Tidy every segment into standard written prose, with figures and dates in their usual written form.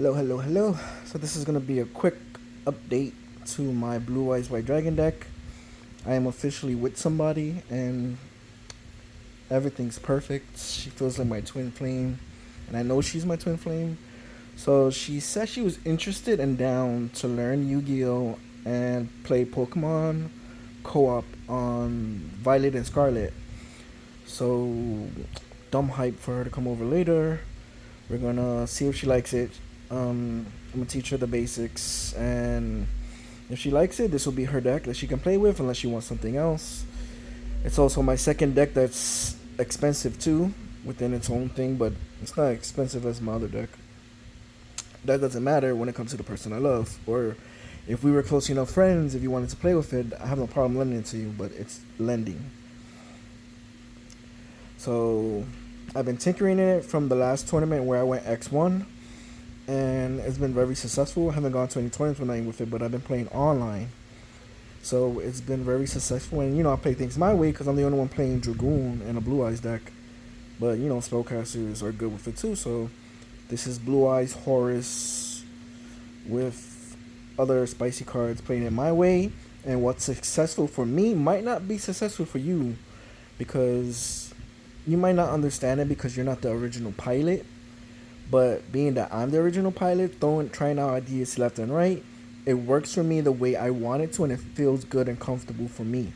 Hello, hello, hello. So this is gonna be a quick update to my Blue Eyes White Dragon deck. I am officially with somebody, and everything's perfect. She feels like my twin flame, and I know she's my twin flame. So she said she was interested and down to learn Yu-Gi-Oh and play Pokemon co-op on Violet and Scarlet. So dumb hype for her to come over later. We're gonna see if she likes it. I'm gonna teach her the basics, and if she likes it, this will be her deck that she can play with, unless she wants something else. It's also my second deck that's expensive too, within its own thing, but it's not expensive as my other deck. That doesn't matter when it comes to the person I love, or if we were close enough friends. If you wanted to play with it, I have no problem lending it to you, but it's lending. So I've been tinkering in it from the last tournament where I went X1, and it's been very successful. I haven't gone to any tournaments with it, but I've been playing online. So it's been very successful, and I play things my way because I'm the only one playing Dragoon and a Blue Eyes deck. But spellcasters are good with it too. So this is Blue Eyes Horus with other spicy cards, playing it my way. And what's successful for me might not be successful for you, because you might not understand it because you're not the original pilot. But being that I'm the original pilot, trying out ideas left and right, it works for me the way I want it to, and it feels good and comfortable for me.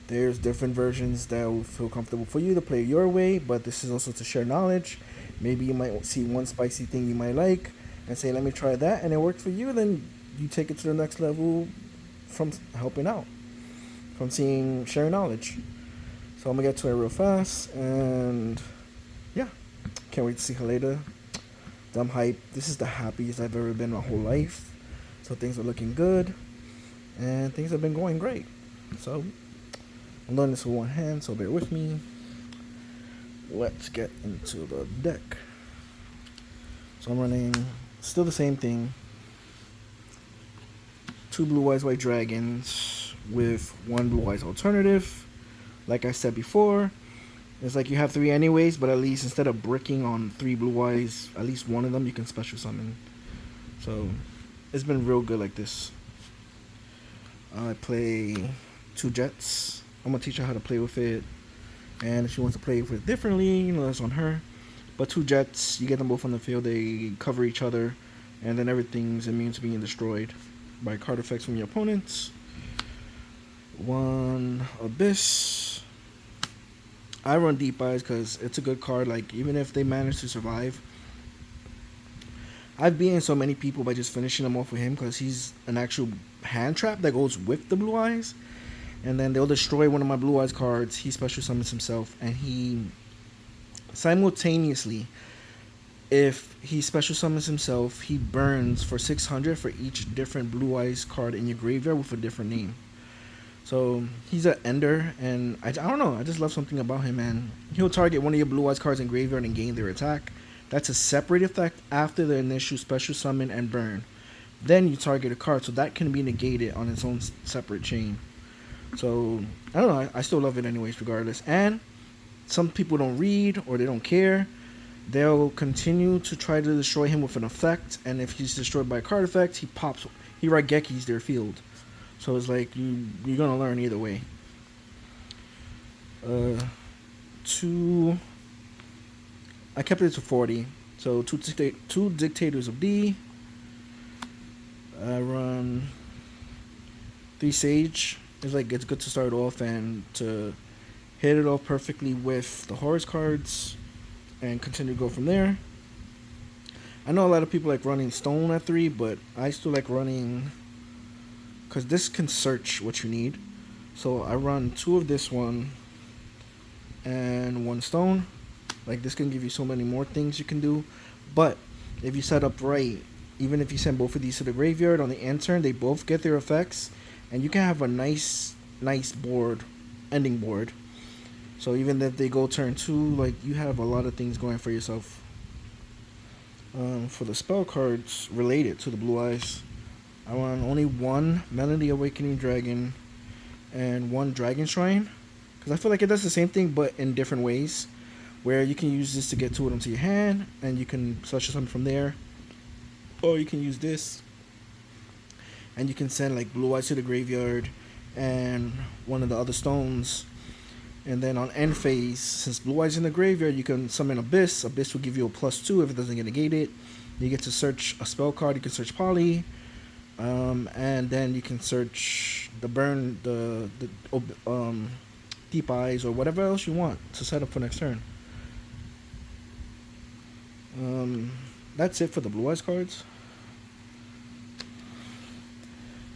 There's different versions that will feel comfortable for you to play your way, but this is also to share knowledge. Maybe you might see one spicy thing you might like and say, let me try that, and it worked for you. Then you take it to the next level from helping out, from sharing knowledge. So I'm gonna get to it real fast, and yeah, can't wait to see her later. Dumb hype. This is the happiest I've ever been my whole life. So things are looking good, and things have been going great. So I'm doing this with one hand, so bear with me. Let's get into the deck. So I'm running still the same thing. 2 Blue Eyes White Dragons with 1 Blue Eyes alternative. Like I said before, it's like you have 3 anyways, but at least instead of bricking on 3 Blue Eyes, at least one of them you can special summon. So it's been real good like this. I play 2 Jets. I'm gonna teach her how to play with it, and if she wants to play with it differently, that's on her. But 2 Jets, you get them both on the field, they cover each other, and then everything's immune to being destroyed by card effects from your opponents. 1 Abyss. I run Deep Eyes because it's a good card. Like, even if they manage to survive, I've beaten so many people by just finishing them off with him, because he's an actual hand trap that goes with the Blue Eyes. And then they'll destroy one of my Blue Eyes cards. He special summons himself, and he simultaneously, if he special summons himself, he burns for 600 for each different Blue Eyes card in your graveyard with a different name. So he's an ender, and I don't know, I just love something about him, man. He'll target one of your Blue Eyes cards in graveyard and gain their attack. That's a separate effect after the initial special summon and burn. Then you target a card, so that can be negated on its own separate chain. So I don't know, I still love it anyways regardless. And some people don't read, or they don't care. They'll continue to try to destroy him with an effect, and if he's destroyed by a card effect, he Raigekis their field. So it's like you're gonna learn either way. 2. I kept it to 40. So two Dictators of D. I run 3 Sage. It's good to start off and to hit it off perfectly with the Horus cards, and continue to go from there. I know a lot of people like running Stone at 3, but I still like running, because this can search what you need. So I run 2 of this one and 1 Stone. Like, this can give you so many more things you can do. But if you set up right, even if you send both of these to the graveyard on the end turn, they both get their effects, and you can have a nice board, ending board. So even if they go turn 2, like, you have a lot of things going for yourself. For the spell cards related to the Blue Eyes, I run only 1 Melody Awakening Dragon and 1 Dragon Shrine, because I feel like it does the same thing but in different ways, where you can use this to get 2 of them to your hand, and you can special summon from there. or you can use this, and you can send like Blue Eyes to the graveyard and one of the other stones. And then on end phase, since Blue Eyes in the graveyard, you can summon Abyss. Abyss will give you a +2 if it doesn't get negated. You get to search a spell card. You can search Poly, and then you can search the burn, the Deep Eyes, or whatever else you want to set up for next turn. That's it for the Blue Eyes cards.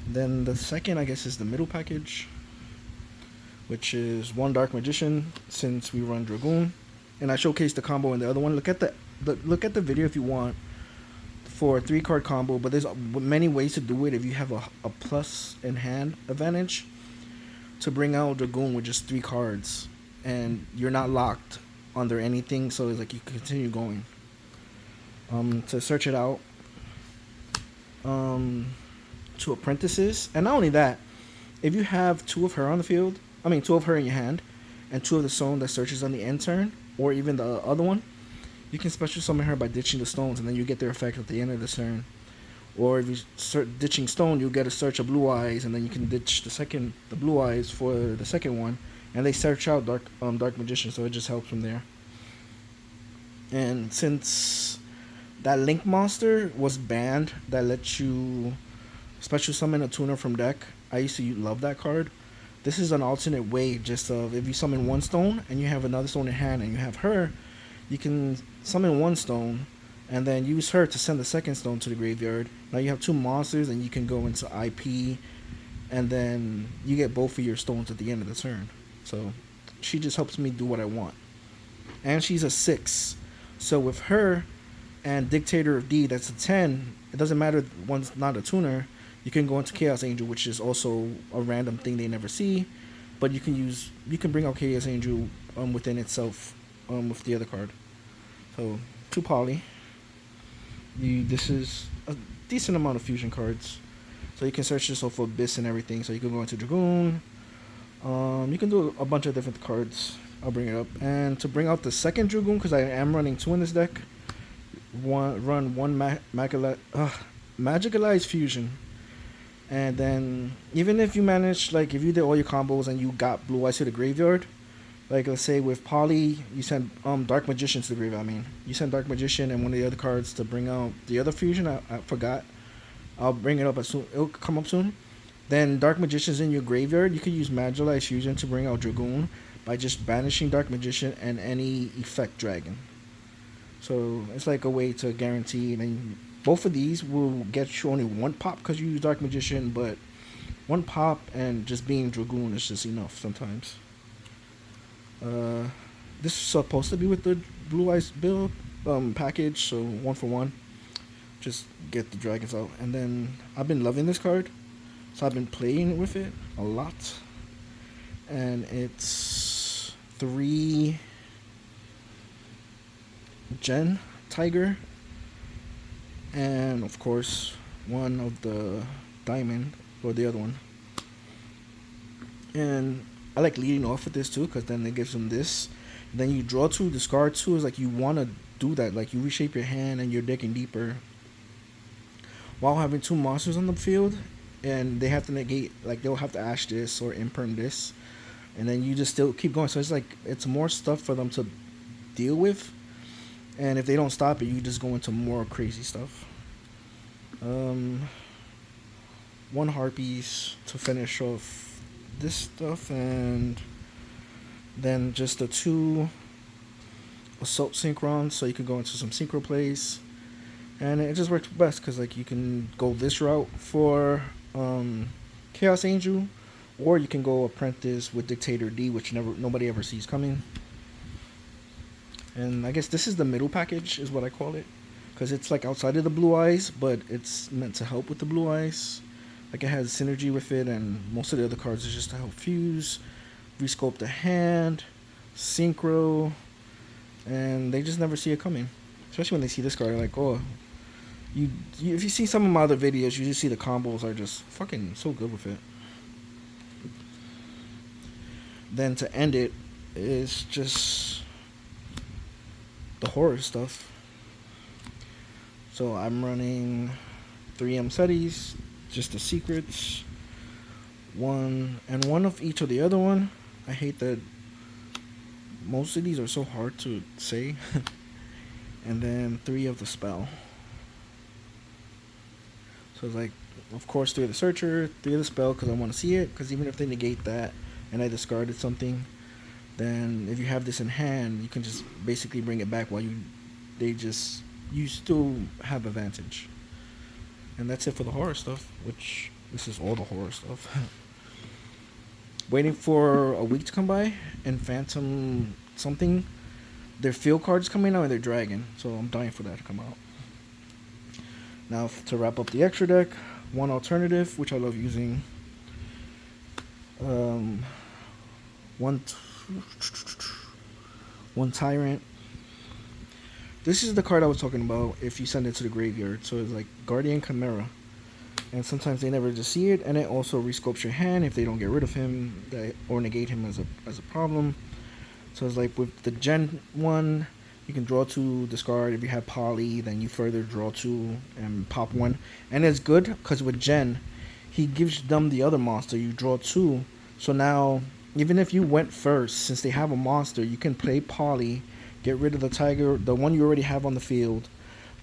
Then the second, I guess, is the middle package, which is one Dark Magician, since we run Dragoon, and I showcased the combo in the other one. Look at the video if you want for a 3-card combo, but there's many ways to do it if you have a plus in hand advantage to bring out Dragoon with just 3 cards, and you're not locked under anything, so it's like you can continue going. To search it out, 2 apprentices, and not only that, if you have 2 of her on the field, 2 of her in your hand, and 2 of the stone that searches on the end turn, or even the other one, you can special summon her by ditching the stones, and then you get their effect at the end of the turn. Or if you start ditching stone, you'll get a search of Blue Eyes, and then you can ditch the Blue Eyes for the second one, and they search out Dark Magician, so it just helps from there. And since that Link monster was banned, that lets you special summon a tuner from deck, I used to love that card. This is an alternate way, just of if you summon 1 stone and you have another stone in hand and you have her, you can summon 1 stone and then use her to send the second stone to the graveyard. Now you have 2 monsters and you can go into IP, and then you get both of your stones at the end of the turn. So she just helps me do what I want. And she's a 6. So with her and Dictator of D, that's a 10, it doesn't matter, one's not a tuner. You can go into Chaos Angel, which is also a random thing they never see, but you can bring out Chaos Angel within itself with the other card. So 2 Poly. This is a decent amount of fusion cards, so you can search this for Abyss and everything. So you can go into Dragoon. You can do a bunch of different cards. I'll bring it up, and to bring out the second Dragoon, because I am running 2 in this deck. Run one Magicalized Fusion. And then, even if you manage, like, if you did all your combos and you got Blue Eyes to the graveyard, like, let's say with Poly, you send Dark Magician to the graveyard. You send Dark Magician and one of the other cards to bring out the other fusion. I forgot. I'll bring it up as soon. It'll come up soon. Then Dark Magician's in your graveyard. You can use Magicalized Fusion to bring out Dragoon by just banishing Dark Magician and any effect dragon. So it's like a way to guarantee, and both of these will get you only 1 pop because you use Dark Magician, but 1 pop and just being Dragoon is just enough sometimes. This is supposed to be with the Blue Eyes build package, so 1 for 1. Just get the dragons out. And then I've been loving this card, so I've been playing with it a lot. And it's 3 Gen Tiger, and of course 1 of the Diamond, or the other one. And I like leading off with this too, because then it gives them this. Then you draw 2, discard 2. Is like you want to do that, like you reshape your hand and you're digging deeper while having 2 monsters on the field, and they have to negate, like they'll have to ash this or imperm this, and then you just still keep going. So it's like it's more stuff for them to deal with, and if they don't stop it, you just go into more crazy stuff. 1 Harpies to finish off this stuff, and then just the 2 Assault Synchrons, so you can go into some synchro plays, and it just works best because like you can go this route for Chaos Angel, or you can go Apprentice with Dictator D, which nobody ever sees coming. And I guess this is the middle package, is what I call it, because it's like outside of the Blue Eyes, but it's meant to help with the Blue Eyes. Like it has synergy with it, and most of the other cards is just to help fuse, resculpt the hand, synchro, and they just never see it coming. Especially when they see this card, they're like, oh, if you see some of my other videos, you just see the combos are just fucking so good with it. Then to end it is just the Horus stuff. So I'm running 3 Setis, just the secrets, one of each of the other one. I hate that most of these are so hard to say. And then 3 of the spell. So it's like, of course, 3 of the searcher, 3 of the spell, because I want to see it. Because even if they negate that and I discarded something, then if you have this in hand, you can just basically bring it back while you still have advantage. And that's it for the horror stuff, which this is all the horror stuff. Waiting for a week to come by, and Phantom something, their field cards coming out and their dragon, so I'm dying for that to come out. Now to wrap up the extra deck, one alternative, which I love using. One tyrant. This is the card I was talking about if you send it to the graveyard. So it's like Guardian Chimera. And sometimes they never just see it, and it also resculpts your hand if they don't get rid of him or negate him as a problem. So it's like with the Gen 1, you can draw 2, discard. If you have Poly, then you further draw 2 and pop 1. And it's good because with Gen, he gives them the other monster. You draw 2. So now, even if you went first, since they have a monster, you can play Poly, get rid of the Tiger, the one you already have on the field,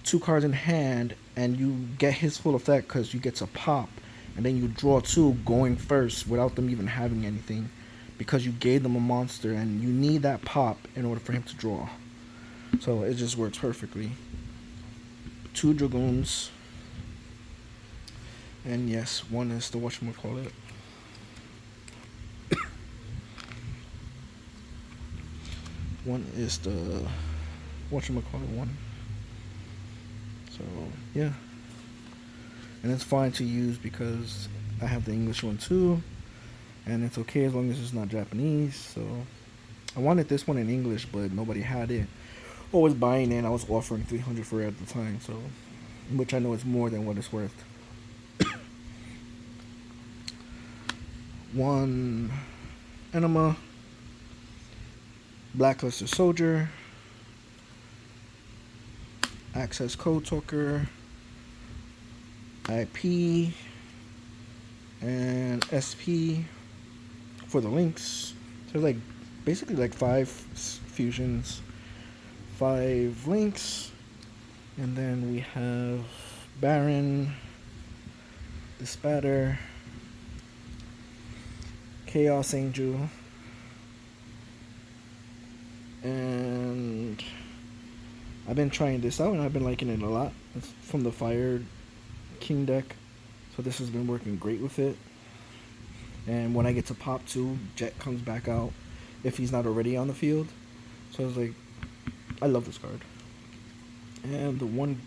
2 cards in hand, and you get his full effect because you get to pop. And then you draw 2 going first without them even having anything, because you gave them a monster and you need that pop in order for him to draw. So it just works perfectly. 2 Dragoons. And yes, one is the whatchamacallit. One is the whatchamacallit one. So yeah. And it's fine to use because I have the English one too. And it's okay as long as it's not Japanese. So I wanted this one in English, but nobody had it. I was buying it. I was offering $300 for it at the time, so which I know is more than what it's worth. 1 Enema, Blackluster Soldier, Access Code Talker, IP, and SP for the links. So like basically like 5 fusions, 5 links, and then we have Baron, the Spatter, Chaos Angel, and I've been trying this out and I've been liking it a lot. It's from the Fire King deck, so this has been working great with it. And when I get to pop 2, Jet comes back out if he's not already on the field. So it's like, I love this card. And the one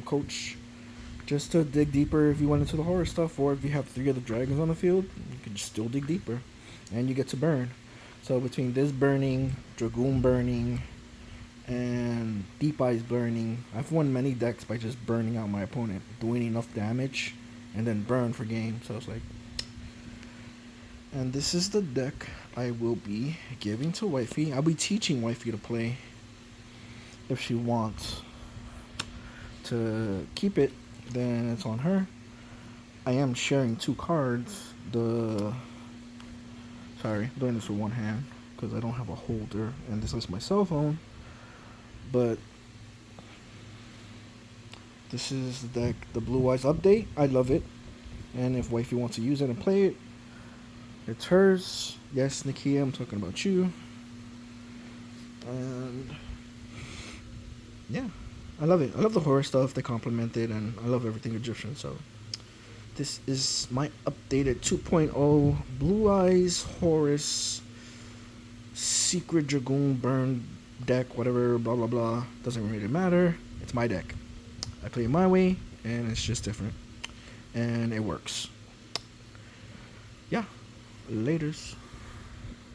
coach, just to dig deeper if you went into the horror stuff, or if you have 3 other dragons on the field, you can still dig deeper, and you get to burn. So between this burning, Dragoon burning, and Deep Eyes burning, I've won many decks by just burning out my opponent, doing enough damage, and then burn for game. So it's like, and this is the deck I will be giving to Wifey. I'll be teaching Wifey to play if she wants to keep it, then it's on her. I am sharing 2 cards. Sorry, I'm doing this with one hand because I don't have a holder, and this is my cell phone. But this is the deck, the Blue Eyes update. I love it, and if Wifey wants to use it and play it, it's hers. Yes, Nakia, I'm talking about you. And yeah, I love it. I love the horror stuff. They complement it, and I love everything Egyptian. So this is my updated 2.0 Blue Eyes Horus Secret Dragoon Burn deck, whatever, blah blah blah. Doesn't really matter. It's my deck. I play it my way, and it's just different, and it works. Yeah, laters.